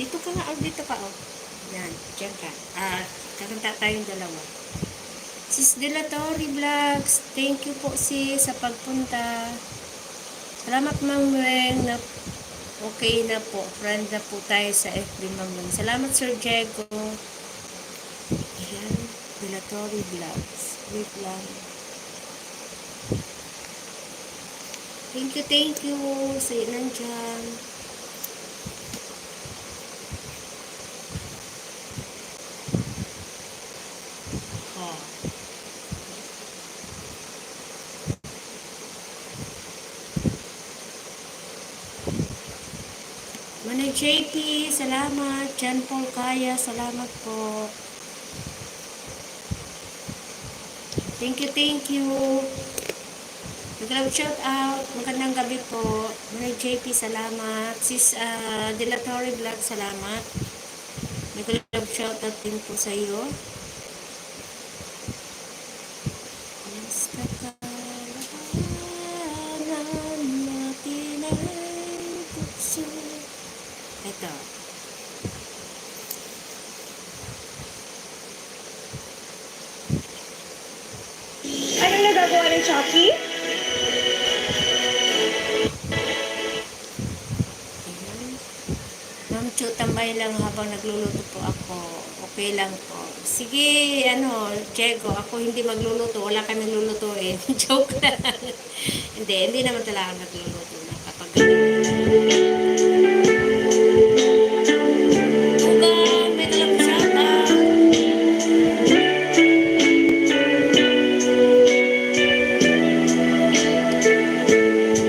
Dito ka nga, dito ka, oh. Yan, dyan ka. Kakanta tayong dalawa. Sis Delatori Vlogs, thank you po sis sa pagpunta. Salamat Ma'am Weng na okay na po. Friend na po tayo sa FB Ma'am Weng. Salamat Sir Diego. Ayan, Delatori Vlogs. Wait lang. Thank you sa nandyan. Oh. Manay JP, salamat. Jan Paul Kaya, salamat po. Thank you. Mag-love shout out. Magandang gabi po. Manay JP, salamat. Sis Delatori Vlog, salamat. Mag-love shout out din po sa iyo. Yes, kakalahanan natin ay bukso. Ito. Anong nagagawa ng Chucky? Ma'am Chu, tambay lang habang nagluluto po ako. Okay lang po. Sige, Diego, ako hindi magluluto. Wala kami lulutuin. Joke lang. Hindi naman talaga nagluluto na kapag ganun.